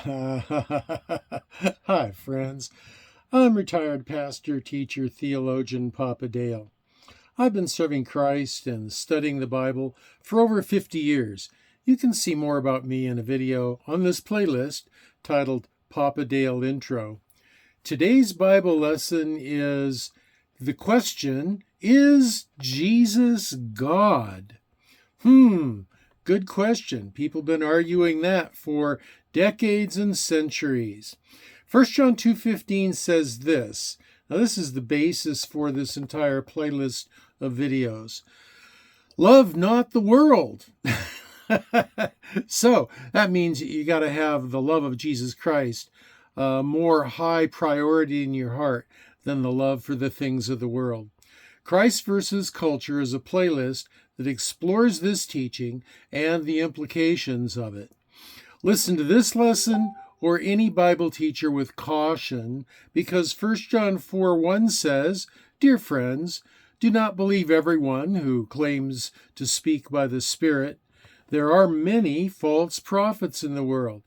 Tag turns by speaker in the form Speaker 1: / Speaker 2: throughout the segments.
Speaker 1: Hi, friends. I'm retired pastor, teacher, theologian Papa Dale. I've been serving Christ and studying the Bible for over 50 years. You can see more about me in a video on this playlist titled Papa Dale Intro. Today's Bible lesson is the question, is Jesus God? Good question. People have been arguing that for decades and centuries. 1 John 2:15 says this. Now, this is the basis for this entire playlist of videos. Love not the world. So that means you got to have the love of Jesus Christ more high priority in your heart than the love for the things of the world. Christ versus Culture is a playlist that explores this teaching and the implications of it. Listen to this lesson or any Bible teacher with caution, because 1 John 4:1 says, "Dear friends, do not believe everyone who claims to speak by the Spirit. There are many false prophets in the world."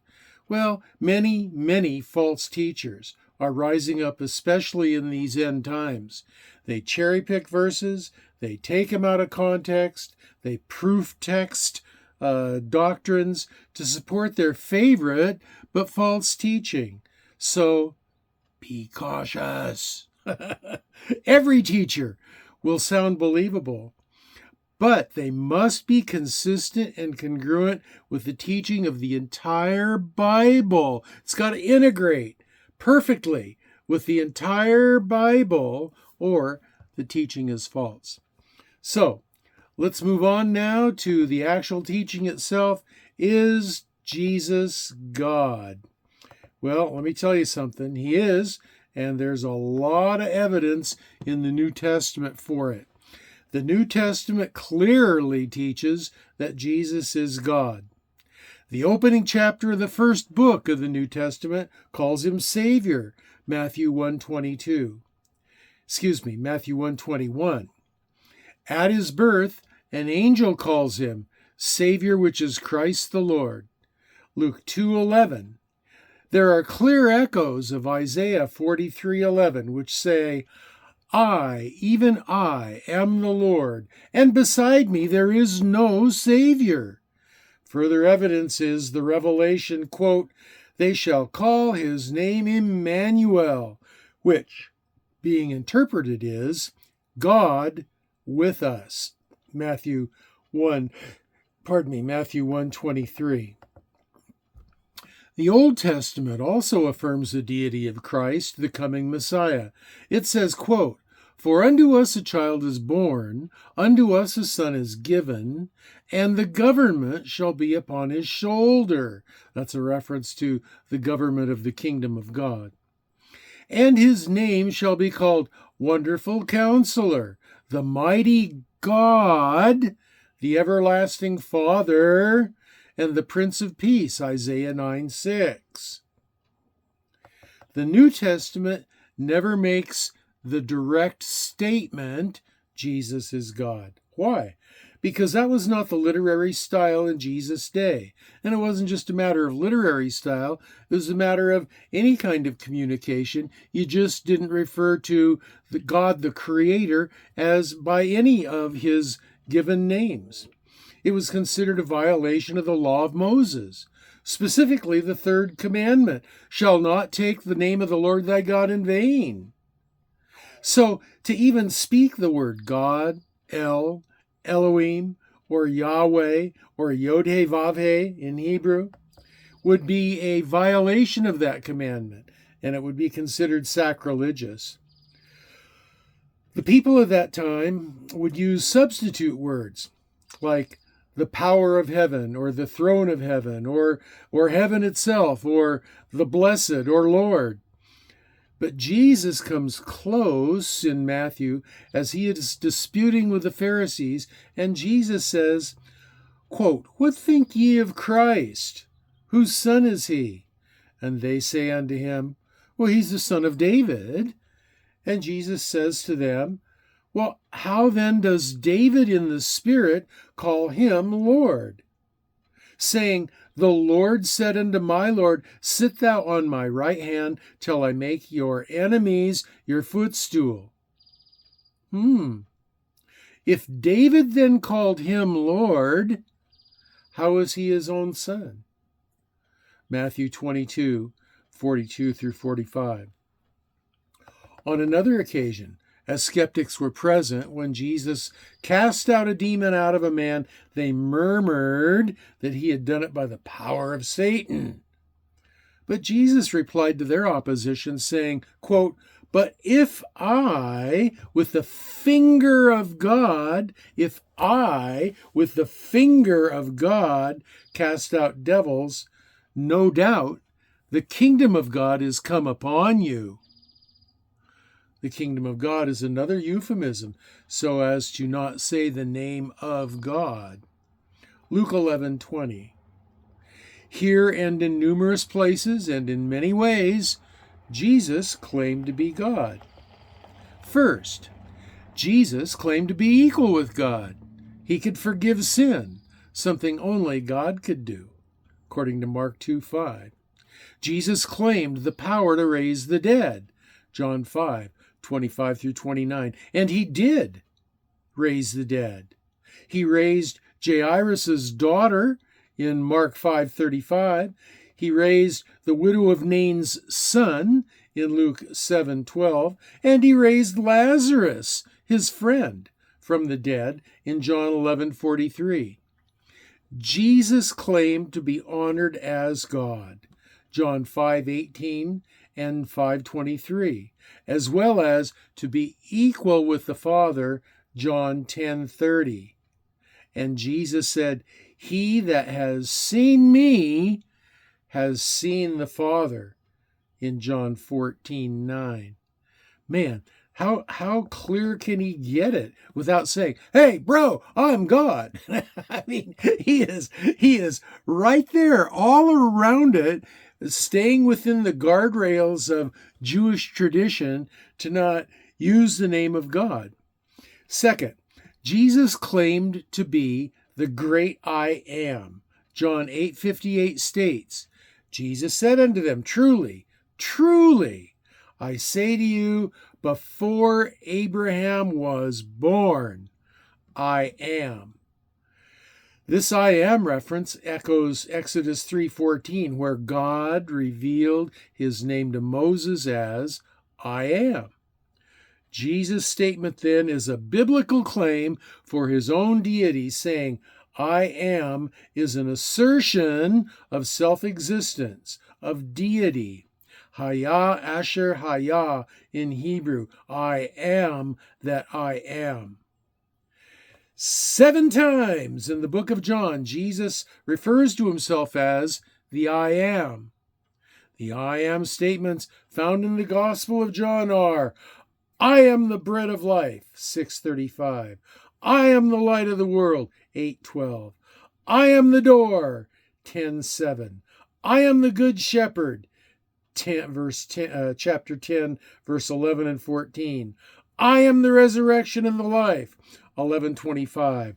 Speaker 1: Well, many false teachers are rising up, especially in these end times. They cherry pick verses, they take them out of context, they proof text doctrines to support their favorite but false teaching. So be cautious. Every teacher will sound believable, but they must be consistent and congruent with the teaching of the entire Bible. It's got to integrate perfectly with the entire Bible, or the teaching is false. So, let's move on now to the actual teaching itself. Is Jesus God? Well, let me tell you something. He is, and there's a lot of evidence in the New Testament for it. The New Testament clearly teaches that Jesus is God. The opening chapter of the first book of the New Testament calls him Savior, Matthew 1:21. At his birth, an angel calls him Savior, which is Christ the Lord, Luke 2:11. There are clear echoes of Isaiah 43:11, which say, "I, even I, am the Lord, and beside me there is no Savior." Further evidence is the Revelation, quote, "They shall call his name Emmanuel," which, being interpreted, is God with us. Matthew 1:23. The Old Testament also affirms the deity of Christ, the coming Messiah. It says, quote, "For unto us a child is born, unto us a son is given, and the government shall be upon his shoulder." That's a reference to the government of the kingdom of God. "And his name shall be called Wonderful Counselor, the Mighty God, the Everlasting Father, and the Prince of Peace," Isaiah 9:6. The New Testament never makes the direct statement, Jesus is God. Why? Because that was not the literary style in Jesus' day. And it wasn't just a matter of literary style, it was a matter of any kind of communication. You just didn't refer to the God, the Creator, as by any of his given names. It was considered a violation of the law of Moses, specifically the third commandment, "Shall not take the name of the Lord thy God in vain." So to even speak the word God, El, Elohim, or Yahweh, or Yod-Heh-Vav-Heh in Hebrew, would be a violation of that commandment, and it would be considered sacrilegious. The people of that time would use substitute words like the power of heaven, or the throne of heaven, or heaven itself, or the blessed, or Lord. But Jesus comes close in Matthew as he is disputing with the Pharisees, and Jesus says, quote, "What think ye of Christ? Whose son is he?" And they say unto him, "Well, he's the son of David." And Jesus says to them, "Well, how then does David in the Spirit call him Lord, saying, The Lord said unto my Lord, sit thou on my right hand till I make your enemies your footstool. If David then called him Lord, how is he his own son? Matthew 22, 42 through 45. On another occasion, as skeptics were present when Jesus cast out a demon out of a man, they murmured that he had done it by the power of Satan. But Jesus replied to their opposition, saying, quote, but if I, with the finger of God, cast out devils, no doubt the kingdom of God is come upon you. The kingdom of God is another euphemism, so as to not say the name of God. Luke 11:20. Here and in numerous places and in many ways, Jesus claimed to be God. First, Jesus claimed to be equal with God. He could forgive sin, something only God could do, according to Mark 2:5. Jesus claimed the power to raise the dead, John 5:25 through 29, and he did raise the dead. He raised Jairus' daughter in Mark 5:35. He raised the widow of Nain's son in Luke 7:12, and he raised Lazarus, his friend, from the dead in John 11:43. Jesus claimed to be honored as God, John 5:18 and 5:23, as well as to be equal with the Father, John 10:30. And Jesus said, he that has seen me has seen the Father, in John 14:9. Man, how clear can he get it without saying, hey, bro, I'm God? I mean, he is right there all around it, staying within the guardrails of Jewish tradition to not use the name of God. Second, Jesus claimed to be the great I am. John 8:58 states, Jesus said unto them, truly, truly, I say to you, before Abraham was born, I am. This I am reference echoes Exodus 3:14, where God revealed his name to Moses as I am. Jesus' statement then is a biblical claim for his own deity, saying, I am is an assertion of self-existence, of deity. Haya asher haya in Hebrew, I am that I am. 7 times in the book of John, Jesus refers to himself as the I am. The I am statements found in the Gospel of John are, I am the bread of life, 6:35. I am the light of the world, 8:12. I am the door, 10:7. I am the good shepherd, chapter 10, verse 11 and 14. I am the resurrection and the life, 11:25.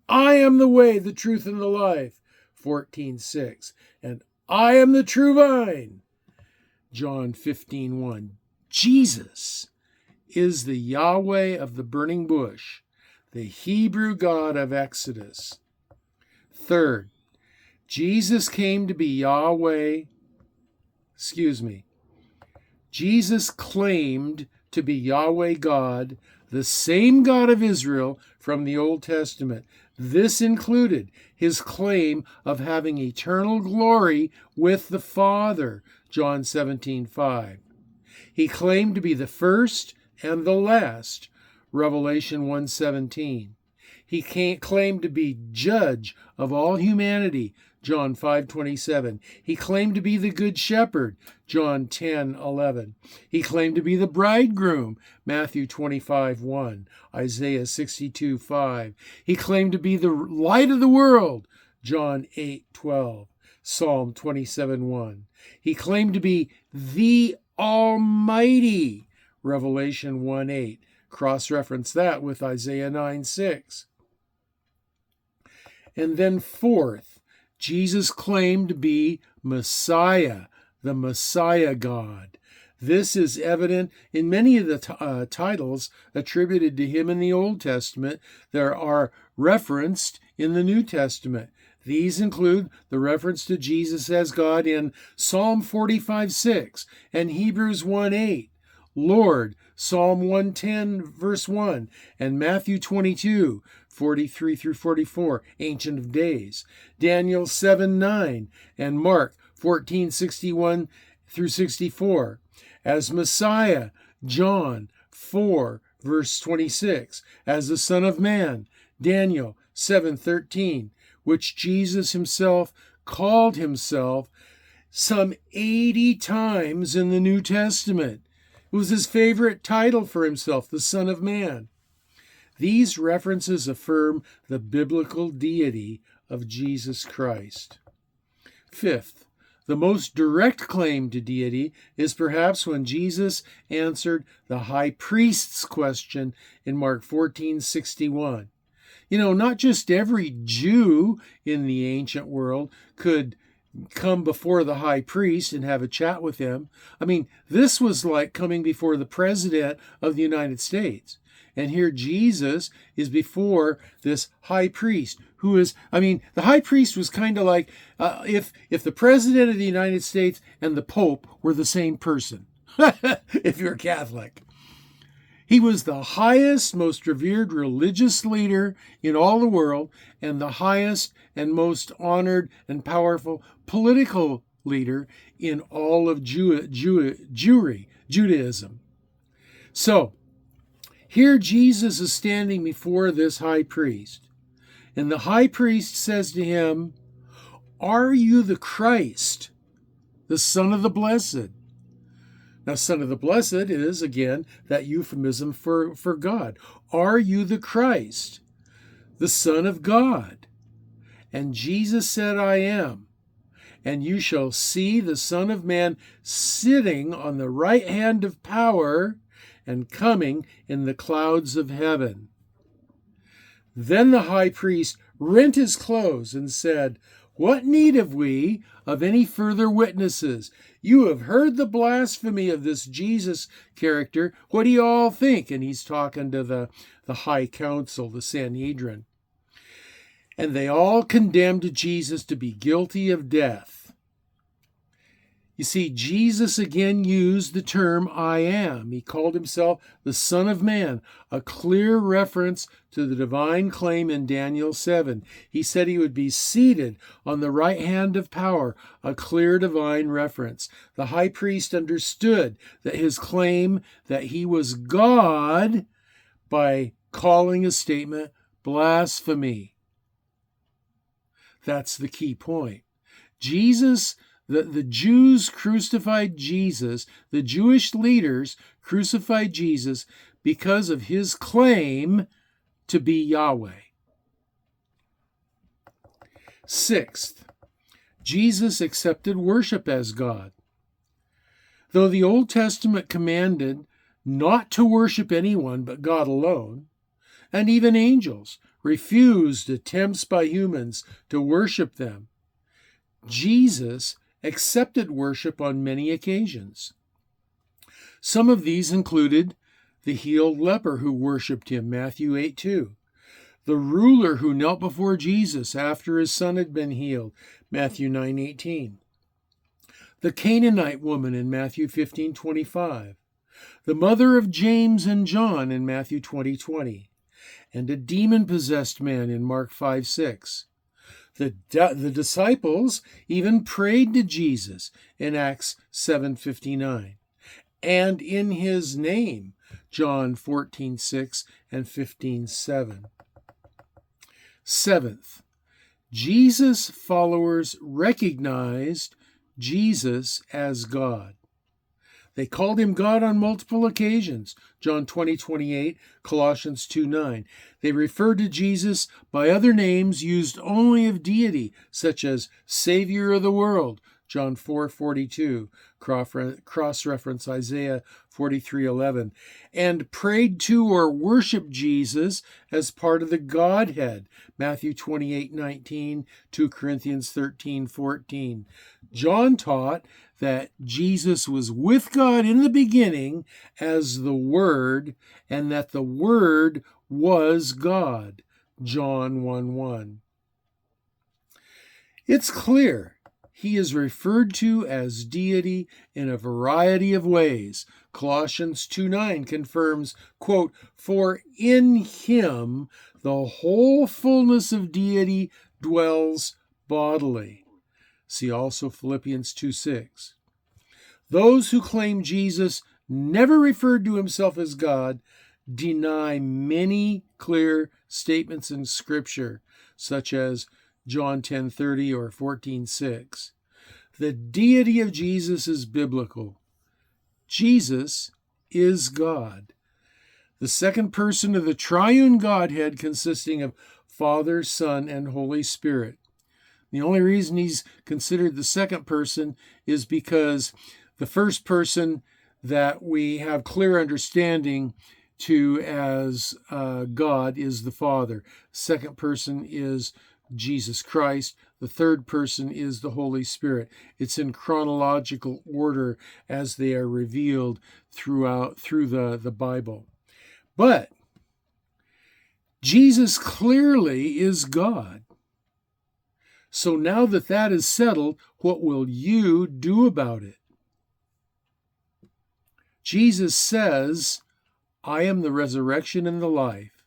Speaker 1: I am the way, the truth, and the life, 14:6. And I am the true vine, John 15:1. Jesus is the Yahweh of the burning bush, the Hebrew God of Exodus. Third, Jesus came to be Jesus claimed to be Yahweh God, the same God of Israel from the Old Testament. This included his claim of having eternal glory with the Father, John 17:5. He claimed to be the first and the last, Revelation 1:17. He claimed to be judge of all humanity, John 5:27. He claimed to be the good shepherd, John 10:11. He claimed to be the bridegroom, Matthew 25:1, Isaiah 62:5. He claimed to be the light of the world, John 8:12, Psalm 27:1. He claimed to be the Almighty, Revelation 1:8. Cross-reference that with Isaiah 9:6. And then fourth, Jesus claimed to be Messiah, the Messiah God. This is evident in many of the titles attributed to him in the Old Testament that are referenced in the New Testament. These include the reference to Jesus as God in Psalm 45:6 and Hebrews 1:8, Lord, Psalm 110, verse 1, and Matthew 22:43 through 44, Ancient of Days, Daniel 7:9, and Mark 14:61 through 64. As Messiah, John 4, verse 26, as the Son of Man, Daniel 7:13, which Jesus himself called himself some 80 times in the New Testament. It was his favorite title for himself, the Son of Man. These references affirm the biblical deity of Jesus Christ. Fifth, the most direct claim to deity is perhaps when Jesus answered the high priest's question in Mark 14:61. Not just every Jew in the ancient world could come before the high priest and have a chat with him. This was like coming before the president of the United States. And here Jesus is before this high priest, who is, the high priest was kind of like if the president of the United States and the Pope were the same person, if you're Catholic. He was the highest, most revered religious leader in all the world, and the highest and most honored and powerful political leader in all of Judaism. So, here Jesus is standing before this high priest, and the high priest says to him, "Are you the Christ, the Son of the Blessed?" Now, Son of the Blessed is, again, that euphemism for God. Are you the Christ, the Son of God? And Jesus said, I am. And you shall see the Son of Man sitting on the right hand of power and coming in the clouds of heaven. Then the high priest rent his clothes and said, "What need have we of any further witnesses? You have heard the blasphemy of this Jesus character. What do you all think?" And he's talking to the high council, the Sanhedrin. And they all condemned Jesus to be guilty of death. You see, Jesus again used the term I am. He called himself the Son of Man, a clear reference to the divine claim in Daniel 7. He said he would be seated on the right hand of power, a clear divine reference. The high priest understood that his claim that he was God by calling his statement blasphemy. That's the key point. The Jews crucified Jesus, the Jewish leaders crucified Jesus because of his claim to be Yahweh. Sixth, Jesus accepted worship as God. Though the Old Testament commanded not to worship anyone but God alone, and even angels refused attempts by humans to worship them, Jesus accepted worship on many occasions. Some of these included the healed leper who worshipped him, Matthew 8:2, the ruler who knelt before Jesus after his son had been healed, Matthew 9:18, the Canaanite woman in Matthew 15:25, the mother of James and John in Matthew 20:20, and a demon-possessed man in Mark 5:6. The disciples even prayed to Jesus in Acts 7:59, and in his name, John 14:6 and 15:7. Seventh, Jesus' followers recognized Jesus as God. They called him God on multiple occasions, John 20:28, Colossians 2:9. They referred to Jesus by other names used only of deity, such as Savior of the world, John 4:42, cross-reference Isaiah 43:11, and prayed to or worshiped Jesus as part of the Godhead, Matthew 28:19, 2 Corinthians 13:14. John taught that Jesus was with God in the beginning as the Word, and that the Word was God, John 1:1. It's clear he is referred to as deity in a variety of ways. Colossians 2:9 confirms, quote, "For in him the whole fullness of deity dwells bodily." See also Philippians 2:6. Those who claim Jesus never referred to himself as God deny many clear statements in Scripture, such as John 10:30 or 14:6. The deity of Jesus is biblical. Jesus is God, the second person of the triune Godhead consisting of Father, Son, and Holy Spirit. The only reason he's considered the second person is because the first person that we have clear understanding to as God is the Father. Second person is Jesus Christ. The third person is the Holy Spirit. It's in chronological order as they are revealed through the Bible. But Jesus clearly is God. So now that that is settled, what will you do about it? Jesus says, "I am the resurrection and the life.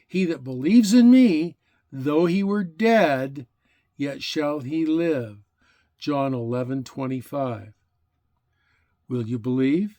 Speaker 1: He that believes in me, though he were dead, yet shall he live." John 11:25. Will you believe?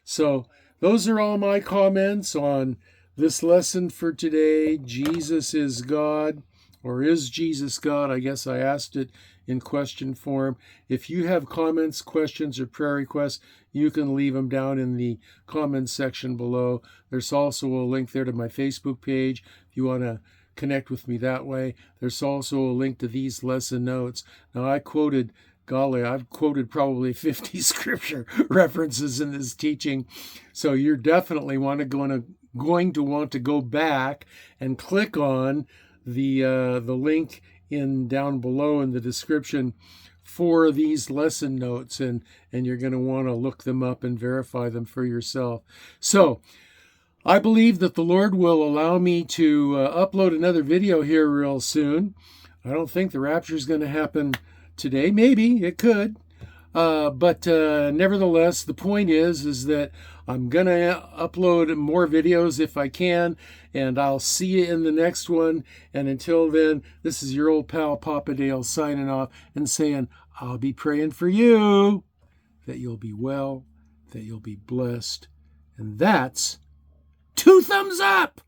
Speaker 1: So those are all my comments on this lesson for today. Jesus is God, or is Jesus God? I guess I asked it in question form. If you have comments, questions, or prayer requests, you can leave them down in the comments section below. There's also a link there to my Facebook page if you want to connect with me that way. There's also a link to these lesson notes. Now, I've quoted probably 50 scripture references in this teaching, so you're definitely going to want to go back and click on the link down below in the description for these lesson notes, and you're going to want to look them up and verify them for yourself. So I believe that the Lord will allow me to upload another video here real soon. I don't think the rapture is going to happen today. Maybe it could. But nevertheless, the point is that I'm going to upload more videos if I can, and I'll see you in the next one. And until then, this is your old pal Papa Dale signing off and saying, I'll be praying for you, that you'll be well, that you'll be blessed. And that's 2 thumbs up!